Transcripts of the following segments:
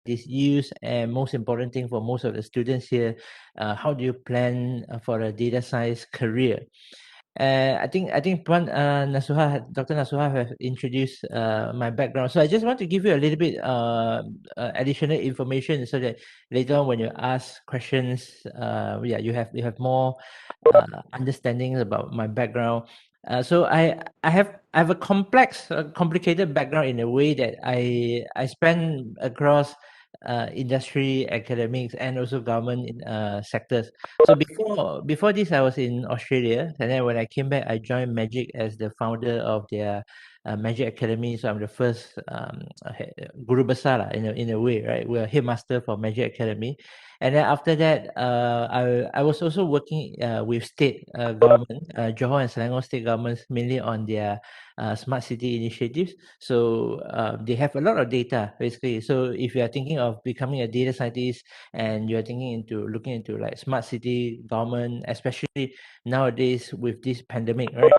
is used, and most important thing for most of the students here, how do you plan for a data science career? I think Dr. Nasuha have introduced my background. So I just want to give you a little bit additional information so that later on when you ask questions, you have more understanding about my background. So I have a complicated background in a way that I span across industry, academics, and also government sectors. So before this, I was in Australia, and then when I came back, I joined Magic as the founder of their Magic Academy. So I'm the first guru besar lah, in a way, right? We're headmaster for Magic Academy, and then after that, I was also working with state government, Johor and Selangor state governments, mainly on their smart city initiatives. So they have a lot of data basically. So if you are thinking of becoming a data scientist and you are looking into like smart city government, especially nowadays with this pandemic, right?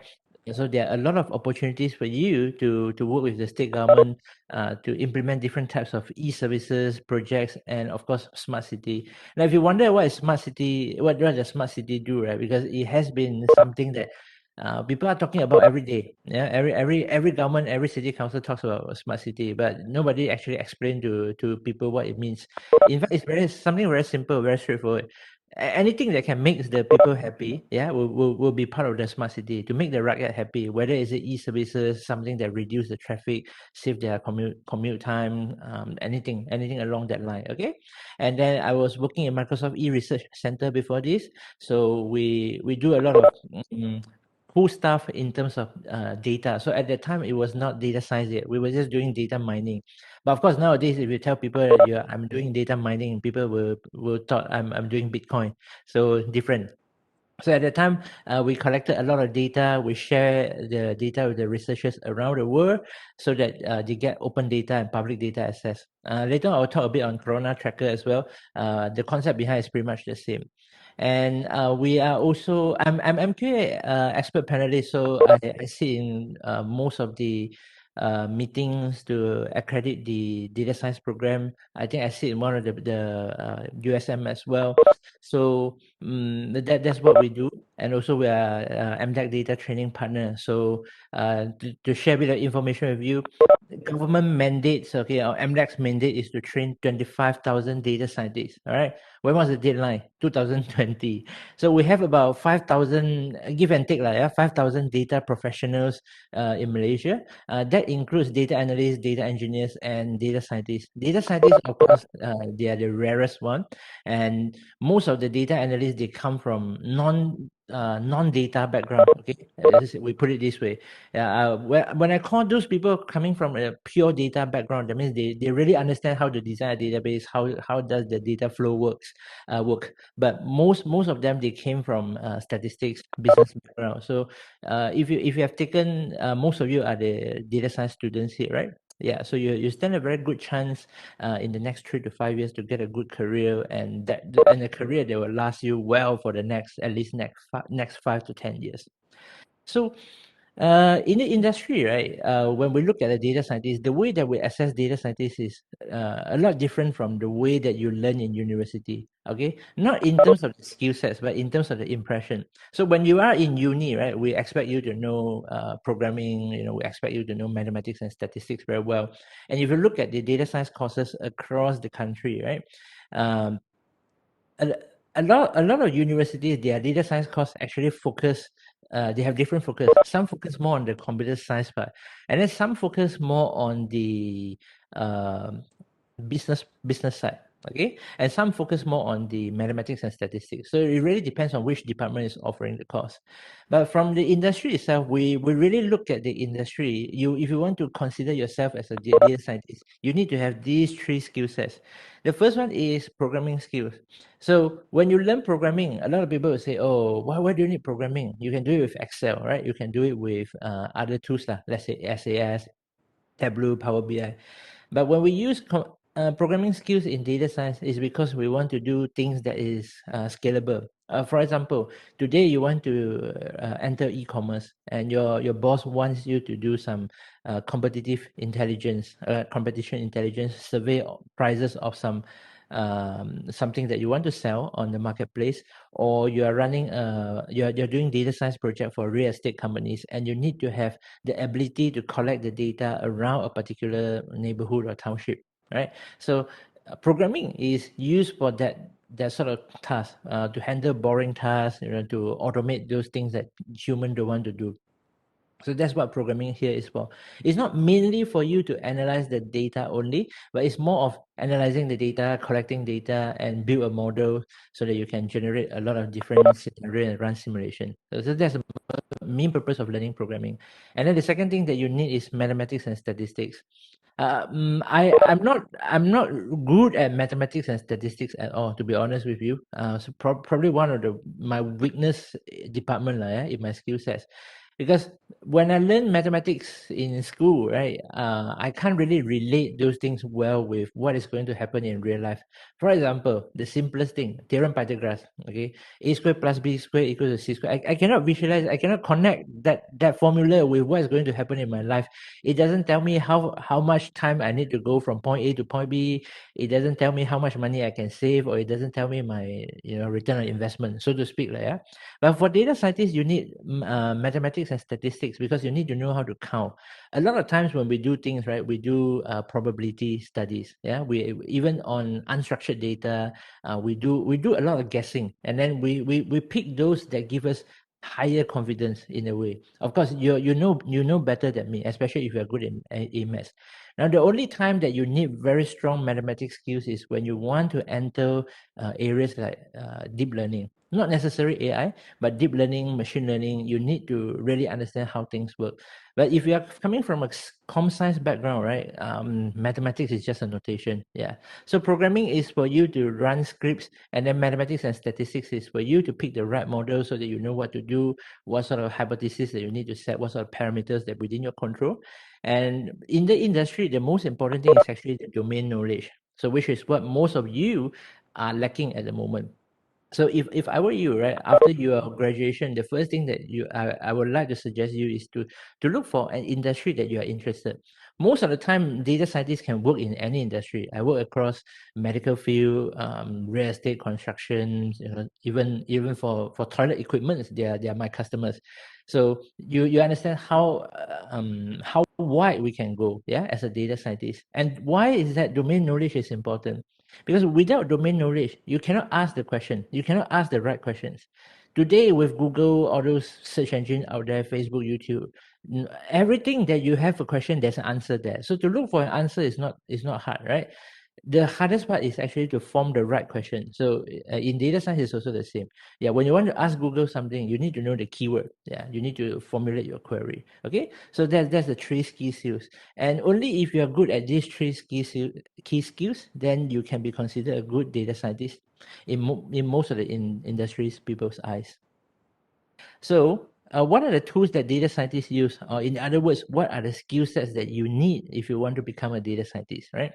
So there are a lot of opportunities for you to work with the state government to implement different types of e-services projects, and of course smart city. Now if you wonder what is smart city, what does smart city do, right? Because it has been something that people are talking about every day. Yeah, every government, every city council talks about a smart city, but nobody actually explained to people what it means. In fact, it's something very simple, very straightforward. Anything that can make the people happy, yeah, will be part of the smart city. To make the rugged happy, whether it's e-services, something that reduce the traffic, save their commute time, anything along that line. Okay, and then I was working in Microsoft E-Research Center before this, so we do a lot of cool stuff in terms of data. So at that time, it was not data science yet. We were just doing data mining. But of course, nowadays, if you tell people that I'm doing data mining, people will thought I'm doing Bitcoin. So different. So at that time, we collected a lot of data. We share the data with the researchers around the world so that they get open data and public data access. Later on, I'll talk a bit on Corona Tracker as well. The concept behind is pretty much the same. And we are also, I'm MQA expert panelist, so I sit in most of the meetings to accredit the data science program. I think I sit in one of the USM as well. So that's what we do. And also we are MDAC data training partner. So to share a bit of information with you, government mandates, okay, our MDAC's mandate is to train 25,000 data scientists. All right. When was the deadline? 2020. So we have about 5,000, give and take, 5,000 data professionals in Malaysia. That includes data analysts, data engineers, and data scientists. Data scientists, of course, they are the rarest one. And most of the data analysts, they come from non-data background. Okay, we put it this way. When I call those people coming from a pure data background, that means they really understand how to design a database, how does the data flow work. But most of them, they came from statistics, business background. So if you have taken, most of you are the data science students here, right? Yeah, so you stand a very good chance in the next 3 to 5 years to get a good career, and a career that will last you well for the next 5 to 10 years. So in the industry, right, when we look at a data scientist, the way that we assess data scientists is a lot different from the way that you learn in university. Okay, not in terms of the skill sets, but in terms of the impression. So when you are in uni, right, we expect you to know programming. We expect you to know mathematics and statistics very well. And if you look at the data science courses across the country, right, um, a, a lot of universities, their data science course actually focus. They have different focus. Some focus more on the computer science part, and then some focus more on the business side. Okay, and some focus more on the mathematics and statistics. So it really depends on which department is offering the course. But from the industry itself, we really look at the industry. If you want to consider yourself as a data scientist, you need to have these 3 skill sets. The first one is programming skills. So when you learn programming, a lot of people will say, "Oh, why do you need programming? You can do it with Excel, right? You can do it with other tools, let's say SAS, Tableau, Power BI." But when we use programming skills in data science, is because we want to do things that is scalable. For example, today you want to enter e-commerce, and your boss wants you to do some competition intelligence survey prices of something that you want to sell on the marketplace, or you are running you're doing data science project for real estate companies, and you need to have the ability to collect the data around a particular neighborhood or township, right? So programming is used for that sort of task, to handle boring tasks, to automate those things that human don't want to do. So that's what programming here is for. It's not mainly for you to analyze the data only, but it's more of analyzing the data, collecting data, and build a model so that you can generate a lot of different scenarios and run simulation. So that's the main purpose of learning programming. And then the second thing that you need is mathematics and statistics. I'm not good at mathematics and statistics at all, to be honest with you. So probably one of my weakness department in my skill sets, because when I learned mathematics in school, right, I can't really relate those things well with what is going to happen in real life. For example, the simplest thing, theorem Pythagoras, okay, a squared plus b squared equals to c squared. I cannot visualize, I cannot connect that formula with what is going to happen in my life. It doesn't tell me how much time I need to go from point A to point B. It doesn't tell me how much money I can save, or it doesn't tell me my return on investment, so to speak, yeah. But for data scientists, you need mathematics and statistics, because you need to know how to count. A lot of times when we do things, right, we do probability studies. Yeah, we even on unstructured data, we do a lot of guessing, and then we pick those that give us higher confidence in a way. Of course, you know better than me, especially if you're good in maths. Now, the only time that you need very strong mathematics skills is when you want to enter areas like deep learning. Not necessarily AI, but deep learning, machine learning. You need to really understand how things work. But if you are coming from a com science background, right, mathematics is just a notation. Yeah. So programming is for you to run scripts, and then mathematics and statistics is for you to pick the right model so that you know what to do, what sort of hypothesis that you need to set, what sort of parameters that within your control. And in the industry, the most important thing is actually the domain knowledge. So which is what most of you are lacking at the moment. So if I were you, right, after your graduation, the first thing that I would like to suggest you is to look for an industry that you are interested. Most of the time, data scientists can work in any industry. I work across medical field, real estate, construction, even for toilet equipment, they are my customers. So you understand how wide we can go, yeah, as a data scientist. And why is that domain knowledge is important? Because without domain knowledge, you cannot ask the question. You cannot ask the right questions. Today, with Google, all those search engines out there, Facebook, YouTube, everything that you have a question, there's an answer there. So to look for an answer is not hard, right? The hardest part is actually to form the right question. So in data science, it's also the same. Yeah, when you want to ask Google something, you need to know the keyword. Yeah, you need to formulate your query. Okay, so that's the three key skills. And only if you are good at these three key skills, then you can be considered a good data scientist in most of the industries, people's eyes. So what are the tools that data scientists use? Or in other words, what are the skill sets that you need if you want to become a data scientist, right?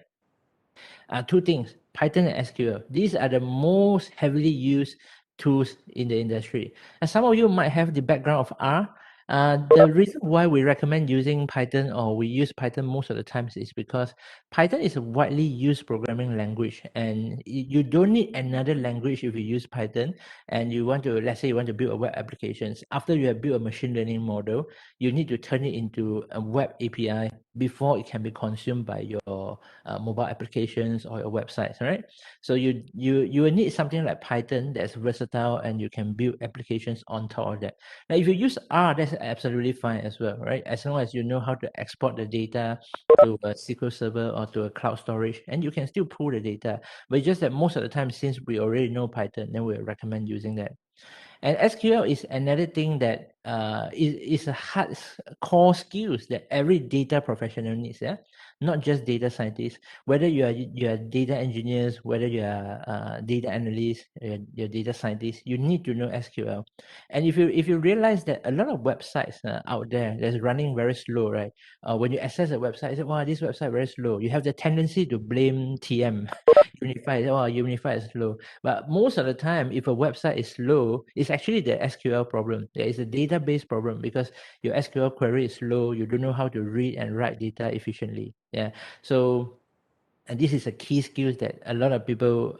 Two things, Python and SQL. These are the most heavily used tools in the industry. And some of you might have the background of R. The reason why we recommend using Python, or we use Python most of the times, is because Python is a widely used programming language, and you don't need another language if you use Python. And you want to, let's say you want to build a web applications. After you have built a machine learning model, you need to turn it into a web API before it can be consumed by your mobile applications or your websites, right? So you will need something like Python that's versatile, and you can build applications on top of that. Now, if you use R, that's absolutely fine as well, right? As long as you know how to export the data to a SQL server or to a cloud storage, and you can still pull the data. But it's just that most of the time, since we already know Python, then we recommend using that. And SQL is another thing that is a hard core skills that every data professional needs. Yeah, not just data scientists. Whether you are data engineers, whether you are data analysts, you're data scientists, you need to know SQL. And if you realize that a lot of websites out there that's running very slow, right? When you access a website, you say, "Wow, this website very slow." You have the tendency to blame TM, Unify. Oh, Unify is slow. But most of the time, if a website is slow, it's actually the SQL problem. There is a database problem because your SQL query is slow. You don't know how to read and write data efficiently. Yeah. So, and this is a key skills that a lot of people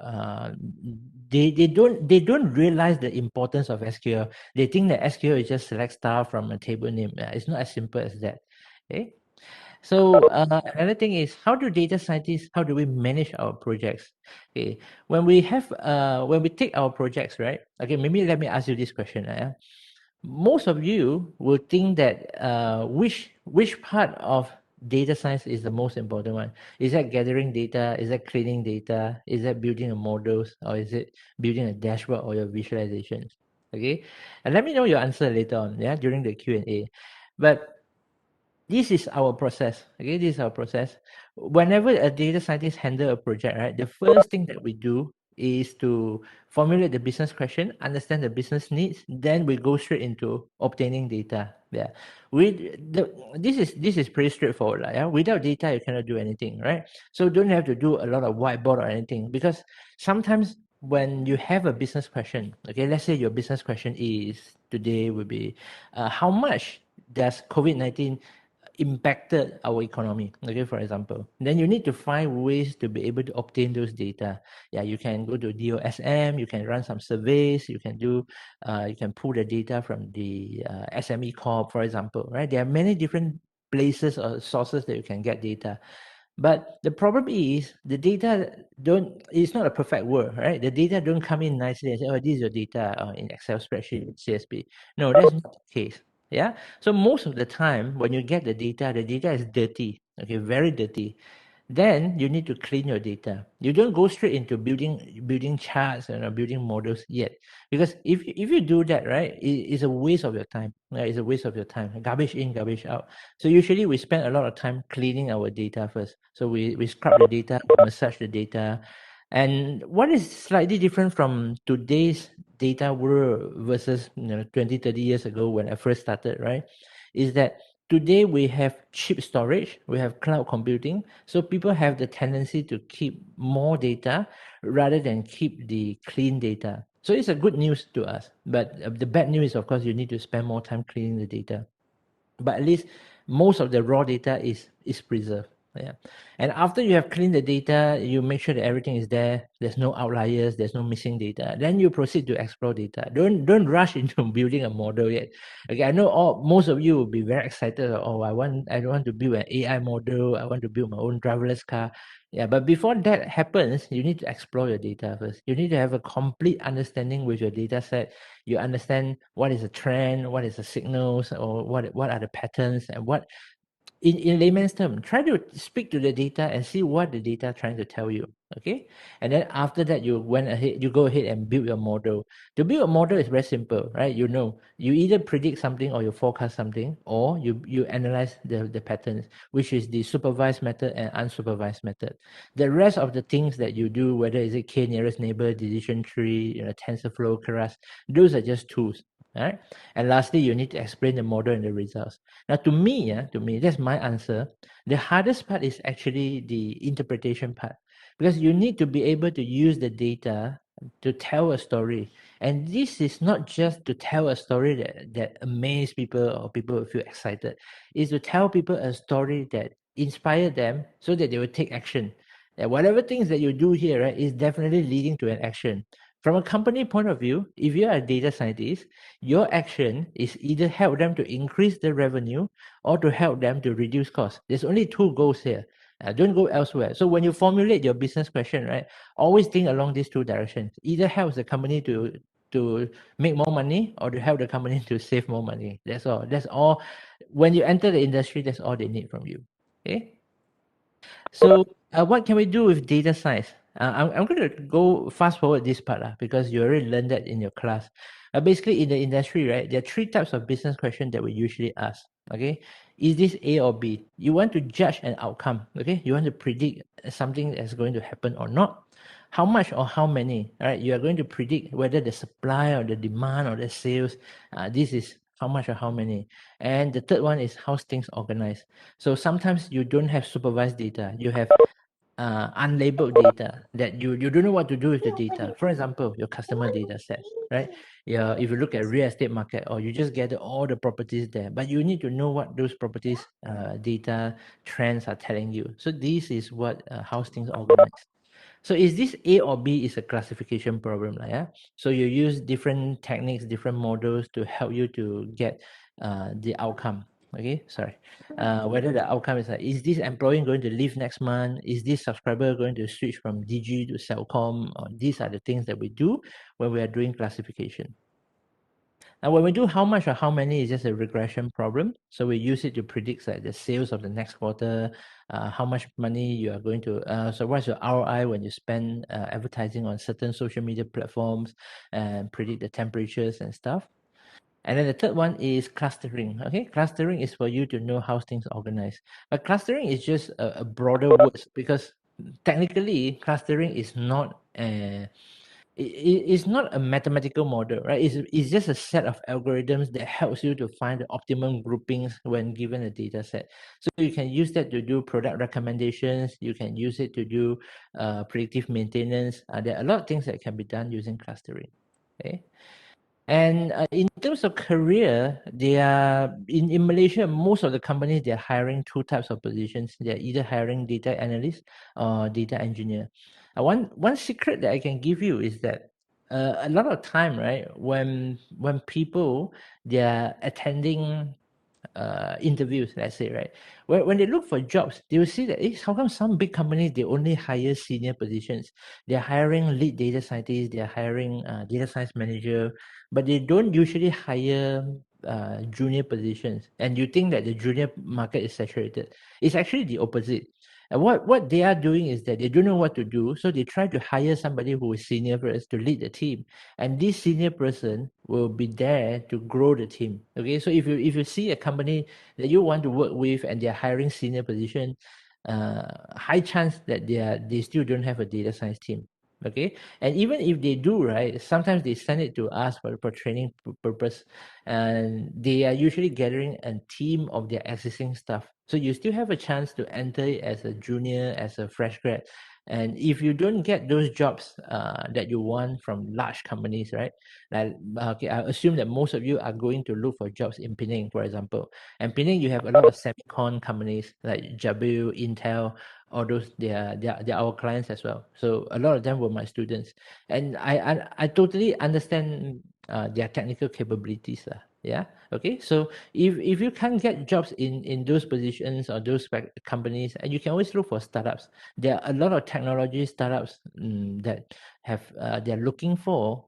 they don't realize the importance of SQL. They think that SQL is just select star from a table name. It's not as simple as that. Okay. So another thing is, how do data scientists, how do we manage our projects? Okay, when we take our projects, right? Okay, maybe let me ask you this question. Most of you will think that which part of data science is the most important one? Is that gathering data? Is that cleaning data? Is that building a models, or is it building a dashboard or your visualizations? Okay, and let me know your answer later on. Yeah, during the Q&A. But this is our process. Okay, this is our process. Whenever a data scientist handle a project, right, the first thing that we do is to formulate the business question, understand the business needs, then we go straight into obtaining data. Yeah, this is pretty straightforward, yeah. Without data, you cannot do anything, right? So don't have to do a lot of whiteboard or anything, because sometimes when you have a business question, okay, let's say your business question is today would be, how much does COVID-19 impacted our economy, okay, for example, then you need to find ways to be able to obtain those data. Yeah, you can go to DOSM, you can run some surveys, you can pull the data from the SME Corp, for example, right? There are many different places or sources that you can get data. But the problem is the data don't, it's not a perfect world, right? The data don't come in nicely and say, oh, this is your data in Excel spreadsheet, CSV. No, that's not the case. Yeah. So most of the time when you get the data is dirty, okay, very dirty. Then you need to clean your data. You don't go straight into building charts and building models yet, because if you do that, right, it's a waste of your time. Right? It's a waste of your time. Garbage in, garbage out. So usually we spend a lot of time cleaning our data first. So we scrub the data, massage the data, and what is slightly different from today's data world versus 20, 30 years ago when I first started, right, is that today we have cheap storage, we have cloud computing, so people have the tendency to keep more data rather than keep the clean data. So it's a good news to us, but the bad news is, of course, you need to spend more time cleaning the data. But at least most of the raw data is preserved. Yeah. And after you have cleaned the data, you make sure that everything is there. There's no outliers. There's no missing data. Then you proceed to explore data. Don't rush into building a model yet. Okay, I know most of you will be very excited. Oh, I don't want to build an AI model. I want to build my own driverless car. Yeah, but before that happens, you need to explore your data first. You need to have a complete understanding with your data set. You understand what is a trend, what is the signals, or what are the patterns, and what in layman's term, try to speak to the data and see what the data trying to tell you. Okay, and then after that, you go ahead and build your model. To build a model is very simple, right? You either predict something or you forecast something, or you analyze the patterns, which is the supervised method and unsupervised method. The rest of the things that you do, whether is it k nearest neighbor, decision tree, TensorFlow, Keras, those are just tools. All right. And lastly, you need to explain the model and the results. Now, to me, that's my answer. The hardest part is actually the interpretation part, because you need to be able to use the data to tell a story. And this is not just to tell a story that amaze people or people will feel excited. It's to tell people a story that inspire them so that they will take action. That whatever things that you do here, right, is definitely leading to an action. From a company point of view, if you are a data scientist, your action is either help them to increase the revenue or to help them to reduce costs. There's only two goals here. Don't go elsewhere. So when you formulate your business question, right, always think along these two directions. Either helps the company to make more money or to help the company to save more money. That's all. That's all. When you enter the industry, that's all they need from you. Okay. So what can we do with data science? I'm going to go fast forward this part because you already learned that in your class. Basically, in the industry, right, there are three types of business questions that we usually ask. Okay, Is this A or B? You want to judge an outcome, okay? You want to predict something that's going to happen or not. How much or how many, right? You are going to predict whether the supply or the demand or the sales, this is how much or how many. And the third one is how things organized. So sometimes you don't have supervised data. You have unlabeled data that you don't know what to do with the data. For example, your customer data set, right? Yeah, if you look at real estate market, or you just gather all the properties there, but you need to know what those properties data trends are telling you. So this is what how things organized. So is this A or B is a classification problem, yeah? So you use different techniques, different models to help you to get the outcome. Okay, sorry. Whether the outcome is this employee going to leave next month? Is this subscriber going to switch from DG to Cellcom? Or these are the things that we do when we are doing classification. Now, when we do how much or how many is just a regression problem. So we use it to predict like the sales of the next quarter, how much money you are going to, so what's your ROI when you spend advertising on certain social media platforms, and predict the temperatures and stuff. And then the third one is clustering. Okay, clustering is for you to know how things are organized. But clustering is just a broader word, because technically clustering is not it's not a mathematical model, right? It's just a set of algorithms that helps you to find the optimum groupings when given a data set. So you can use that to do product recommendations. You can use it to do predictive maintenance. There are a lot of things that can be done using clustering. Okay. And in terms of career, they are in Malaysia, most of the companies, they're hiring two types of positions. They're either hiring data analyst or data engineer. One secret that I can give you is that a lot of time, right, when people they're attending interviews, let's say, right? When they look for jobs, they will see that how come some big companies they only hire senior positions? They're hiring lead data scientists, they're hiring data science manager, but they don't usually hire junior positions. And you think that the junior market is saturated. It's actually the opposite. And what they are doing is that they don't know what to do, so they try to hire somebody who is senior first to lead the team, and this senior person will be there to grow the team. Okay, so if you see a company that you want to work with and they're hiring senior position, high chance that they still don't have a data science team. Okay, and even if they do, right, sometimes they send it to us for training purpose, and they are usually gathering a team of their existing staff. So you still have a chance to enter it as a junior, as a fresh grad. And if you don't get those jobs that you want from large companies, right? Like, okay, I assume that most of you are going to look for jobs in Penang, for example. And Penang, you have a lot of semicon companies like JW, Intel, all those. They are our clients as well. So a lot of them were my students, and I totally understand their technical capabilities. Yeah. Okay. So if you can't get jobs in those positions or those companies, and you can always look for startups. There are a lot of technology startups that have they're looking for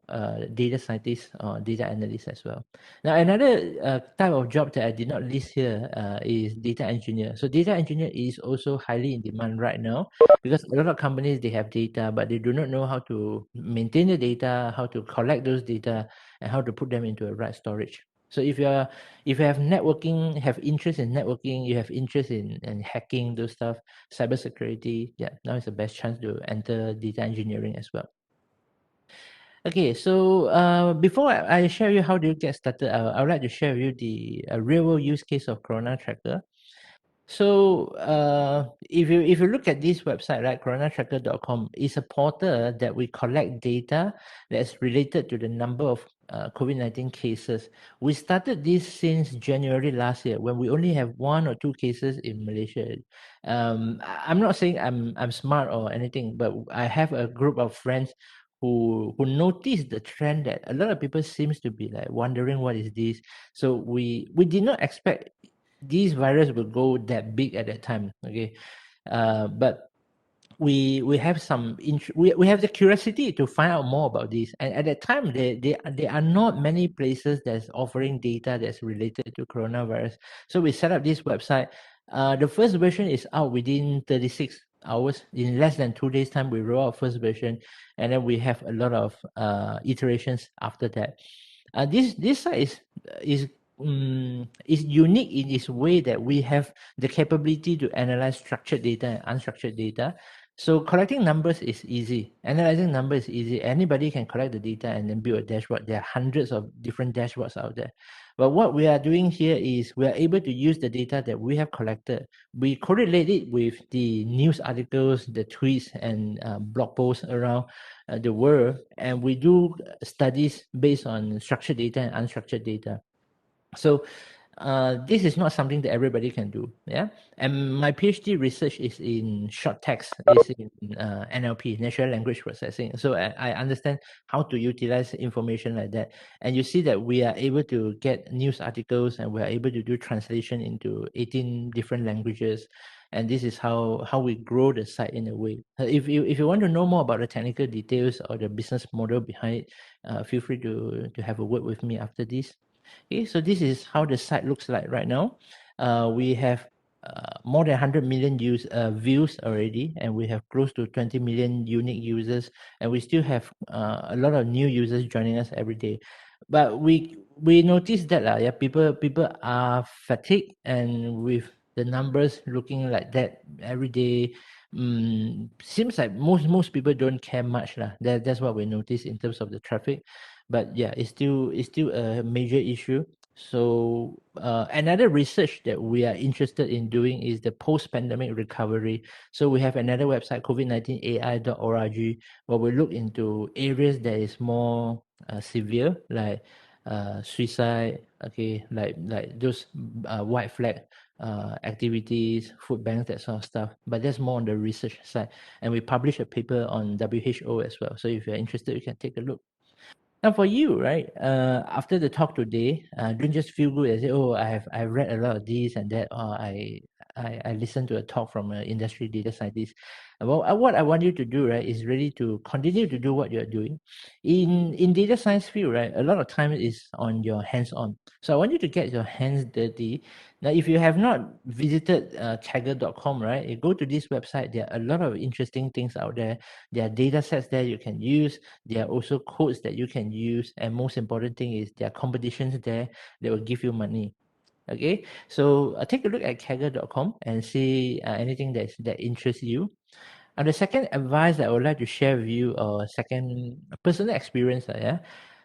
data scientists or data analysts as well. Now another type of job that I did not list here is data engineer. So data engineer is also highly in demand right now, because a lot of companies they have data, but they do not know how to maintain the data, how to collect those data, and how to put them into a right storage. So if you have networking, have interest in networking, you have interest in hacking those stuff, cybersecurity, yeah, now is the best chance to enter data engineering as well. Okay, so before I share you how do you get started, I would like to share with you the real world use case of Corona Tracker. So if you look at this website, right, coronatracker.com is a portal that we collect data that's related to the number of COVID-19 cases. We started this since January last year, when we only have 1 or 2 cases in Malaysia. I'm not saying I'm smart or anything, but I have a group of friends who noticed the trend that a lot of people seems to be like wondering what is this. So we did not expect these virus will go that big at that time. Okay, but we have some we have the curiosity to find out more about this, and at that time there are not many places that's offering data that's related to coronavirus. So we set up this website. The first version is out within 36 hours. In less than 2 days time we roll out first version, and then we have a lot of iterations after that. This site is is unique in its way that we have the capability to analyze structured data and unstructured data. So collecting numbers is easy. Analyzing numbers is easy. Anybody can collect the data and then build a dashboard. There are hundreds of different dashboards out there. But what we are doing here is we are able to use the data that we have collected. We correlate it with the news articles, the tweets, and blog posts around the world. And we do studies based on structured data and unstructured data. So this is not something that everybody can do. Yeah. And my PhD research is in short text, is in NLP, natural language processing. So I understand how to utilize information like that. And you see that we are able to get news articles and we are able to do translation into 18 different languages. And this is how we grow the site in a way. If you want to know more about the technical details or the business model behind it, feel free to have a word with me after this. Okay, so this is how the site looks like right now. We have more than 100 million views already, and we have close to 20 million unique users, and we still have a lot of new users joining us every day. But we noticed that yeah, people are fatigued, and with the numbers looking like that every day, seems like most people don't care much lah. That's what we noticed in terms of the traffic. But yeah, it's still a major issue. So another research that we are interested in doing is the post-pandemic recovery. So we have another website, covid19ai.org, where we look into areas that is more severe, like suicide, okay, like those white flag activities, food banks, that sort of stuff. But that's more on the research side. And we publish a paper on WHO as well. So if you're interested, you can take a look. Now for you, right? After the talk today, don't just feel good and say, "Oh, I've read a lot of this and that," or I listened to a talk from an industry data scientist. Well, what I want you to do, right, is really to continue to do what you're doing. In data science field, right, a lot of time is on your hands-on. So I want you to get your hands dirty. Now, if you have not visited Kaggle.com, right, you go to this website. There are a lot of interesting things out there. There are data sets there you can use. There are also codes that you can use, and most important thing is there are competitions there that will give you money. Okay, so take a look at kaggle.com and see anything that interests you. And the second advice that I would like to share with you, or second personal experience, yeah,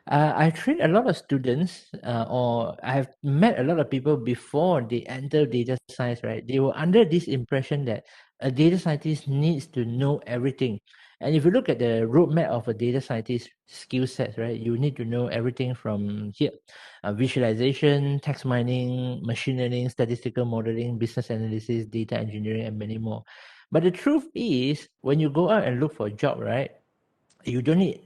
I train a lot of students, or I have met a lot of people before they enter data science, right? They were under this impression that a data scientist needs to know everything. And if you look at the roadmap of a data scientist skill sets, right, you need to know everything from here: visualization, text mining, machine learning, statistical modeling, business analysis, data engineering, and many more. But the truth is, when you go out and look for a job, right, you don't need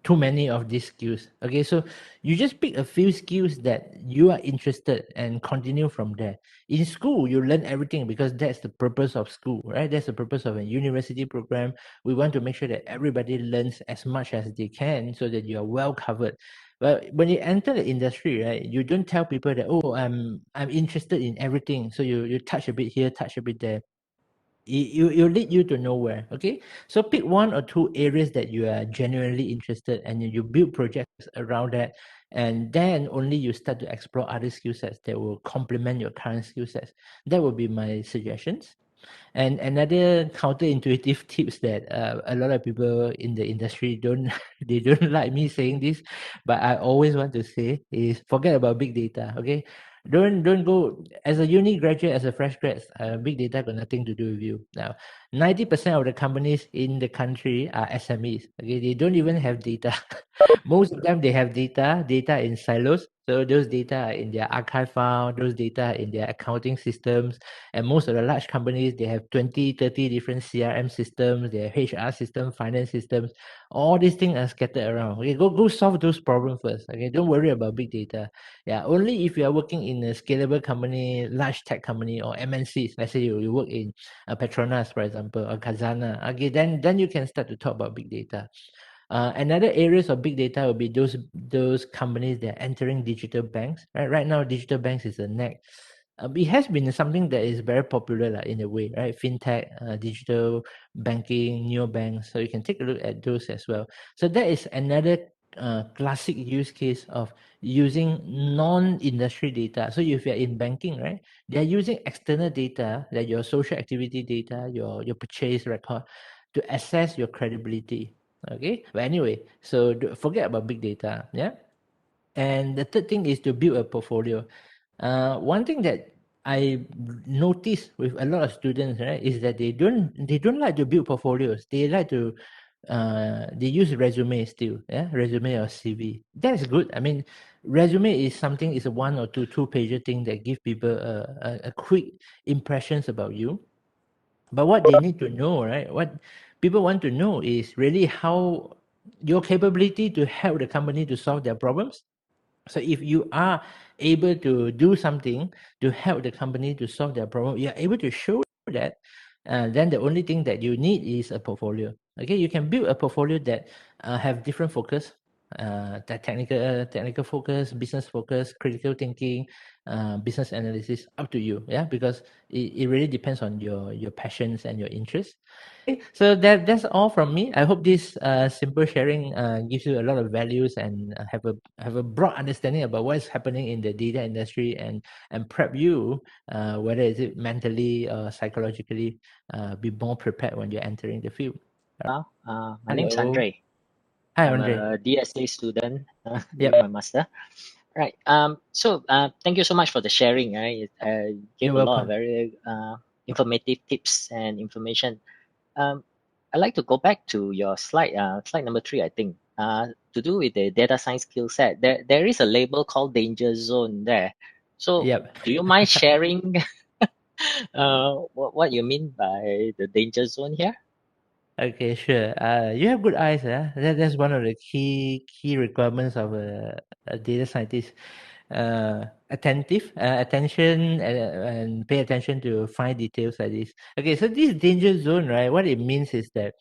too many of these skills. Okay, so you just pick a few skills that you are interested and continue from there. In school, you learn everything because that's the purpose of school, right? That's the purpose of a university program. We want to make sure that everybody learns as much as they can so that you are well covered. But when you enter the industry, right, you don't tell people that, oh, I'm interested in everything. So you touch a bit here, touch a bit there. It lead you to nowhere. Okay, so pick one or two areas that you are genuinely interested, and you build projects around that, and then only you start to explore other skill sets that will complement your current skill sets. That would be my suggestions. And another counterintuitive tips that a lot of people in the industry don't they don't like me saying this, but I always want to say is forget about big data. Okay, don't go as a uni graduate, as a fresh grad. Big data got nothing to do with you. Now, 90% of the companies in the country are SMEs. Okay, they don't even have data. Most of them they have data in silos. So those data are in their archive file, those data are in their accounting systems, and most of the large companies, they have 20, 30 different CRM systems, they have HR systems, finance systems. All these things are scattered around. Okay, go solve those problems first. Okay, don't worry about big data. Yeah, only if you are working in a scalable company, large tech company, or MNCs. Let's say you work in Petronas, for example, or Kazana. Okay, then you can start to talk about big data. Another areas of big data will be those companies that are entering digital banks. Right now, digital banks is a neck. It has been something that is very popular in a way, right? Fintech, digital banking, neobanks. So you can take a look at those as well. So that is another classic use case of using non-industry data. So if you're in banking, right, they're using external data, like your social activity data, your purchase record, to assess your credibility. Okay, but anyway, so forget about big data. Yeah. And the third thing is to build a portfolio. One thing that I noticed with a lot of students, right, is that they don't like to build portfolios. They like to they use resume still, yeah, resume or CV. That's good. I mean, resume is something, is a one or two-pager thing that give people a quick impressions about you. But what they need to know, right? What people want to know is really how your capability to help the company to solve their problems. So if you are able to do something to help the company to solve their problem, you are able to show that, then the only thing that you need is a portfolio. Okay, you can build a portfolio that have different focus, the technical focus, business focus, critical thinking, business analysis, up to you. Yeah, because it really depends on your passions and your interests. So that's all from me. I hope this simple sharing gives you a lot of values and have a broad understanding about what's happening in the data industry, and prep you, whether is it mentally or psychologically, be more prepared when you're entering the field. My name is Hello. Andre. Hi, I'm Andre. a DSA student doing my Yep. master. Right. So thank you so much for the sharing. Right. Gave You're a lot of welcome. very informative tips and information. I'd like to go back to your slide number 3, I think. To do with the data science skill set, there is a label called danger zone there. So Yep. do you mind sharing what you mean by the danger zone here? Okay, sure. You have good eyes, yeah. That's one of the key requirements of a data scientist. Attention, and pay attention to fine details like this. Okay, so this danger zone, right? What it means is that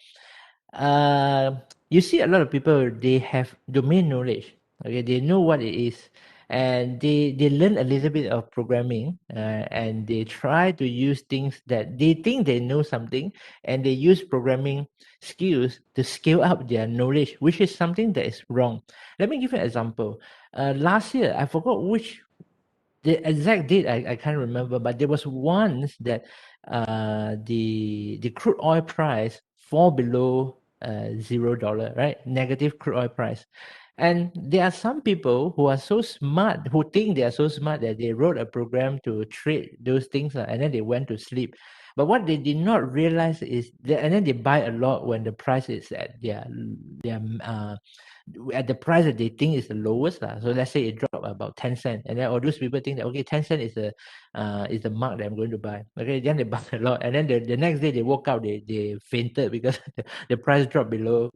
you see a lot of people, they have domain knowledge. Okay, they know what it is, and they learn a little bit of programming, and they try to use things that they think they know something, and they use programming skills to scale up their knowledge, which is something that is wrong. Let me give you an example. Last year, I forgot which the exact date, I can't remember, but there was once that the crude oil price fall below $0, right? Negative crude oil price. And there are some people who are so smart, who think they are so smart that they wrote a program to trade those things, and then they went to sleep. But what they did not realize is that, and then they buy a lot when the price is at their at the price that they think is the lowest lah. So let's say it dropped about 10 cents, and then all those people think that, okay, 10 cents is the mark that I'm going to buy. Okay, then they buy a lot, and then the next day they woke up, they fainted because the price dropped below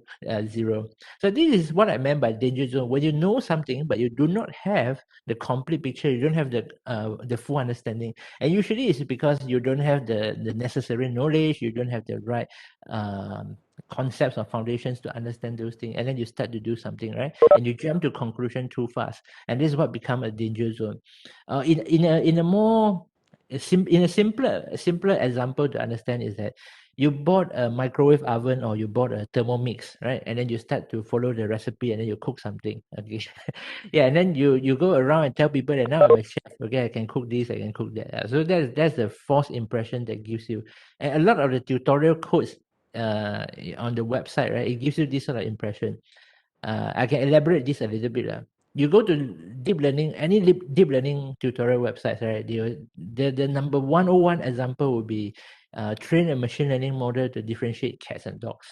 zero. So this is what I meant by danger zone. When you know something but you do not have the complete picture, you don't have the full understanding, and usually it's because you don't have the necessary knowledge, you don't have the right concepts or foundations to understand those things, and then you start to do something, right, and you jump to conclusion too fast, and this is what become a danger zone. In a more in a simpler example to understand is that you bought a microwave oven or you bought a Thermomix, right, and then you start to follow the recipe and then you cook something. Okay. Yeah, and then you go around and tell people that now I'm a chef. Okay, I can cook this, I can cook that. So that's the false impression that gives you. And a lot of the tutorial codes on the website, right, it gives you this sort of impression. I can elaborate this a little bit. You go to deep learning, any deep learning tutorial websites, right? The number 101 example would be train a machine learning model to differentiate cats and dogs.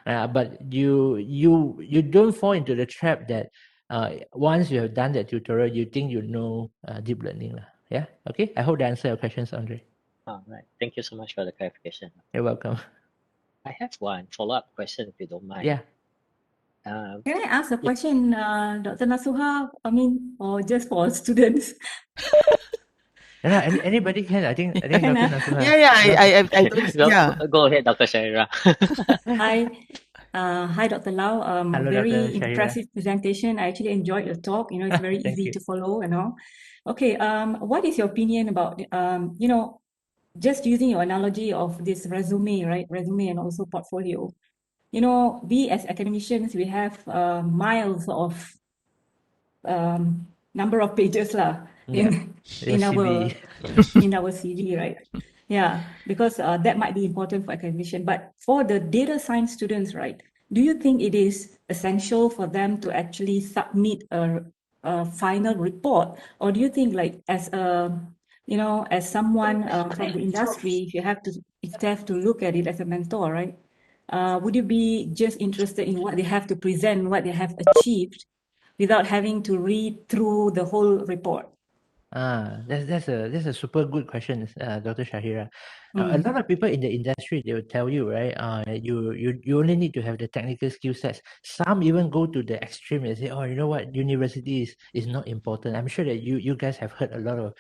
But you don't fall into the trap that once you have done that tutorial, you think you know deep learning. Yeah. Okay. I hope that answer your questions, Andre. All right. Thank you so much for the clarification. You're welcome. I have one follow-up question, if you don't mind. Yeah. Can I ask a Yeah. question, Dr. Nasuha? I mean, or just for students? Anybody can. I think Can Dr. I? Nasuha. Yeah, I No? don't, yeah. Go ahead, Dr. Shaira. Hi, hi, Dr. Lau. Hello, Dr. Very Shahira. impressive presentation. I actually enjoyed your talk. It's very Thank easy you. to follow and all. Okay, what is your opinion about, just using your analogy of this resume, right? Resume and also portfolio. we as academicians, we have miles of number of pages in CV. our CV, right? Yeah, because that might be important for academician. But for the data science students, right, do you think it is essential for them to actually submit a final report? Or do you think like as a, as someone from the industry, if you have to look at it as a mentor, right? Would you be just interested in what they have to present, what they have achieved, without having to read through the whole report? That's a super good question, Dr. Shahira. A lot of people in the industry, they will tell you, right? You only need to have the technical skill sets. Some even go to the extreme and say, oh, you know what, university is not important. I'm sure that you guys have heard a lot of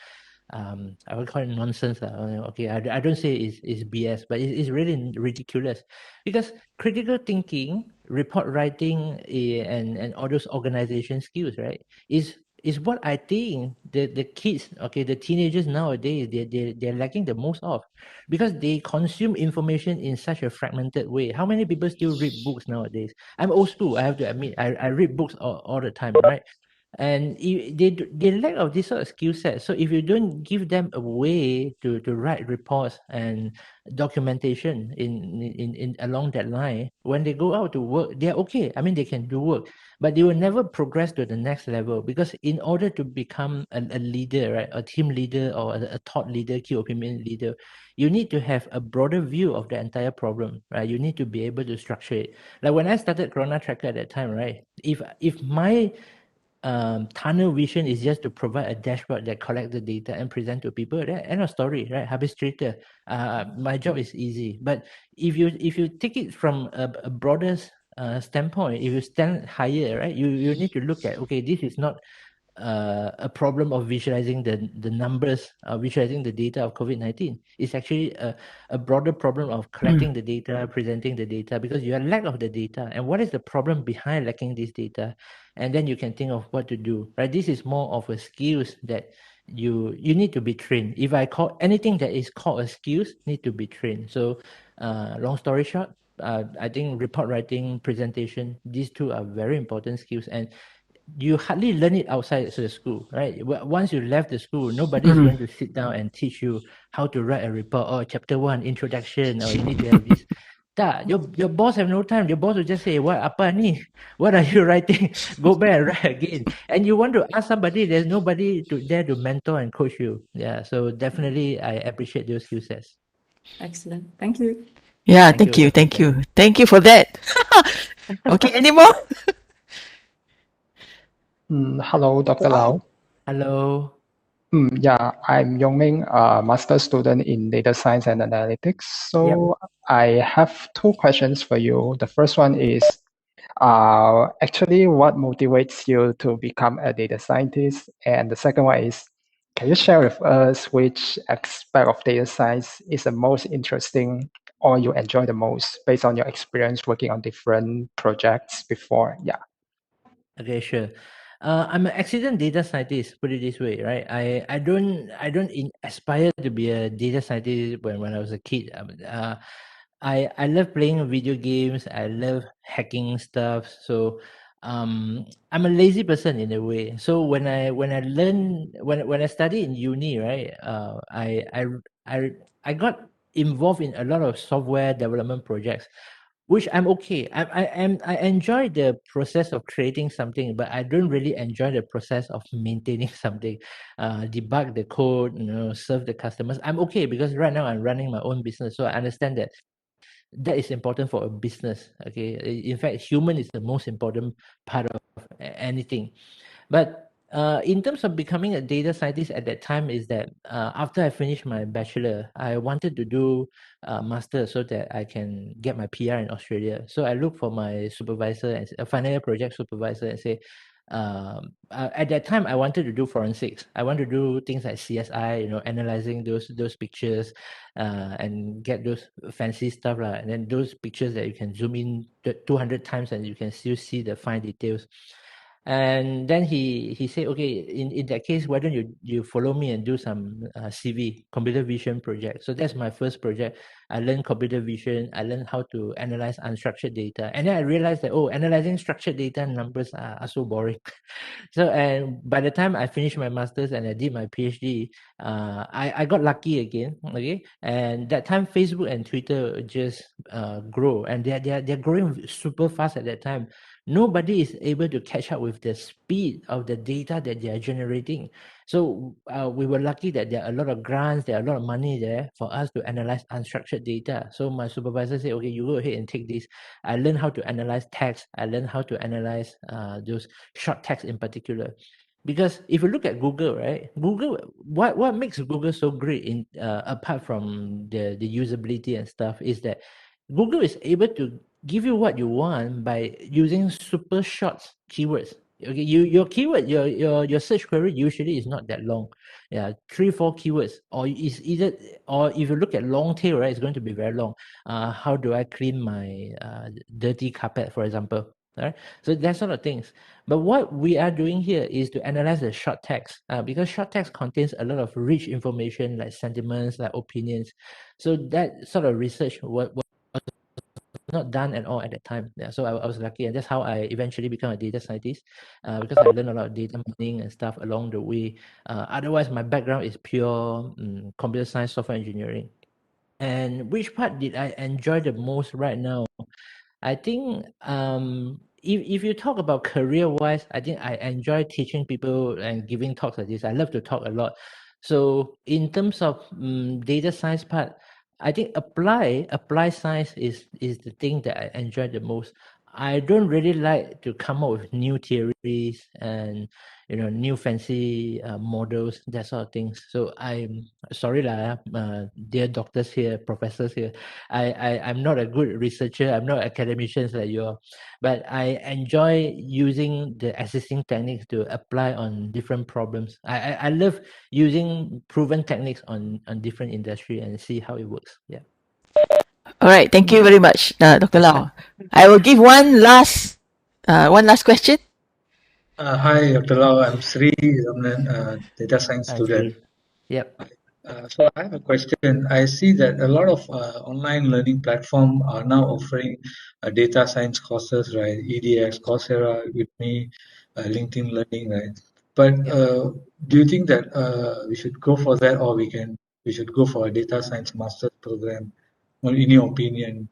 I would call it nonsense. Okay, I don't say it's BS, but it's really ridiculous because critical thinking, report writing, and all those organization skills, right, is what I think the kids, okay, the teenagers nowadays, they're lacking the most of, because they consume information in such a fragmented way. How many people still read books nowadays? I'm old school, I have to admit. I read books all the time, right? And they lack of this sort of skill set. So if you don't give them a way to write reports and documentation in along that line, when they go out to work, they're okay. I mean, they can do work, but they will never progress to the next level, because in order to become a leader, right, a team leader or a thought leader, key opinion leader, you need to have a broader view of the entire problem, right? You need to be able to structure it. Like when I started Corona Tracker at that time, right? If my tunnel vision is just to provide a dashboard that collects the data and present to people, then end of story, right? Habis cerita. My job is easy. But if you take it from a broader standpoint, if you stand higher, right, you need to look at, okay, this is not a problem of visualizing the numbers, visualizing the data of COVID-19. It's actually a broader problem of collecting the data, presenting the data, because you have lack of the data. And what is the problem behind lacking this data? And then you can think of what to do, right? This is more of a skills that you need to be trained. If I call anything that is called a skills, need to be trained. So long story short, I think report writing, presentation, these two are very important skills, and you hardly learn it outside the school, right? Once you left the school, nobody is going to sit down and teach you how to write a report, or chapter 1 introduction, or you need to have this. Your boss have no time. Your boss will just say, what apa ni? What are you writing? Go back and write again. And you want to ask somebody, there's nobody there to mentor and coach you. Yeah, so definitely I appreciate those skill sets. Excellent. Thank you. Yeah, Thank you. thank you. Thank you for that. Okay, any more? Hello, Dr. Lau. Hello. Yeah, I'm Yongming, a master student in data science and analytics. So I have two questions for you. The first one is actually what motivates you to become a data scientist? And the second one is, can you share with us which aspect of data science is the most interesting or you enjoy the most based on your experience working on different projects before? Yeah. Okay, sure. I'm an accident data scientist, put it this way, right? I don't aspire to be a data scientist when I was a kid. I love playing video games. I love hacking stuff. So I'm a lazy person in a way. So when I study in uni, right? I got involved in a lot of software development projects, which I'm okay. I enjoy the process of creating something, but I don't really enjoy the process of maintaining something, debug the code, serve the customers. I'm okay because right now I'm running my own business, so I understand that is important for a business. Okay, in fact, human is the most important part of anything. But in terms of becoming a data scientist at that time, is that after I finished my bachelor, I wanted to do a master so that I can get my PR in Australia. So I looked for my supervisor and a final year project supervisor and say, at that time I wanted to do forensics. I want to do things like CSI, analyzing those pictures, and get those fancy stuff lah. And then those pictures that you can zoom in 200 times and you can still see the fine details. And then he said, okay, in that case, why don't you follow me and do some CV, computer vision project. So that's my first project. I learned computer vision. I learned how to analyze unstructured data. And then I realized that, oh, analyzing structured data numbers are so boring. So, and by the time I finished my master's and I did my PhD, I got lucky again. Okay. And that time, Facebook and Twitter just grow, and they're growing super fast at that time. Nobody is able to catch up with the speed of the data that they are generating. So we were lucky that there are a lot of grants, there are a lot of money there for us to analyze unstructured data. So my supervisor said, okay, you go ahead and take this. I learned how to analyze text. I learned how to analyze those short text in particular. Because if you look at Google, right? Google, what makes Google so great in apart from the usability and stuff is that Google is able to give you what you want by using super short keywords. Okay, your keyword, your search query usually is not that long. Yeah, 3-4 keywords, or is either, or if you look at long tail, right, it's going to be very long. How do I clean my dirty carpet, for example? Right, so that sort of things. But what we are doing here is to analyze the short text, because short text contains a lot of rich information like sentiments, like opinions. So that sort of research was not done at all at that time. Yeah, so I was lucky, and that's how I eventually become a data scientist, because I learned a lot of data mining and stuff along the way. Otherwise, my background is pure computer science, software engineering. And which part did I enjoy the most right now? I think if you talk about career wise, I think I enjoy teaching people and giving talks like this. I love to talk a lot. So in terms of data science part, I think apply science is the thing that I enjoy the most. I don't really like to come up with new theories and new fancy models, that sort of things. So I'm sorry lah, dear doctors here, professors here. I'm not a good researcher. I'm not an academician like you are, but I enjoy using the existing techniques to apply on different problems. I love using proven techniques on different industry and see how it works. Yeah. All right. Thank you very much, Dr. Lau. I will give one last question. Hi, Dr. Lau. I'm Sri, I'm a data science I student. see. Yep. So I have a question. I see that a lot of online learning platform are now offering data science courses, right? EDX, Coursera, Udemy, LinkedIn Learning, right? But do you think that we should go for that, or we should go for a data science master's program? Or in your opinion?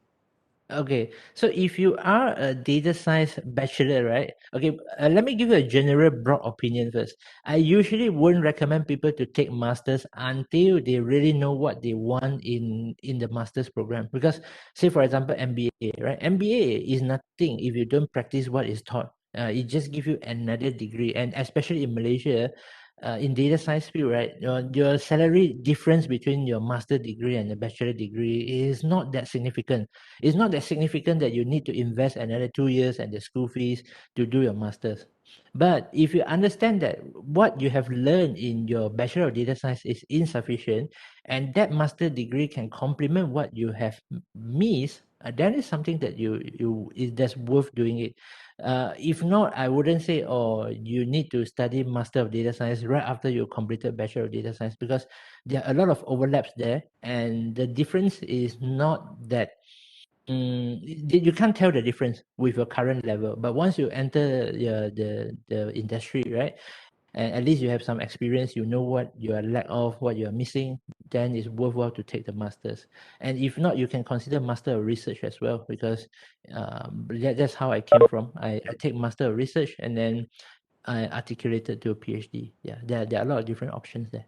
Okay, so if you are a data science bachelor, right? Okay, let me give you a general broad opinion first. I usually wouldn't recommend people to take masters until they really know what they want in the master's program. Because, say for example, MBA, right? MBA is nothing if you don't practice what is taught. It just gives you another degree, and especially in Malaysia, in data science field, right? Your salary difference between your master degree and the bachelor degree is not that significant. It's not that significant that you need to invest another 2 years and the school fees to do your master's. But if you understand that what you have learned in your Bachelor of Data Science is insufficient, and that master degree can complement what you have missed, that is something that that's worth doing it. If not, I wouldn't say, oh, you need to study Master of Data Science right after you completed Bachelor of Data Science, because there are a lot of overlaps there, and the difference is not that you can't tell the difference with your current level. But once you enter the industry, right, and at least you have some experience, you know what you are lack of, what you are missing, then it's worthwhile to take the masters. And if not, you can consider master of research as well, because that's how I came from. I take master of research and then I articulated to a PhD. Yeah, there are a lot of different options there.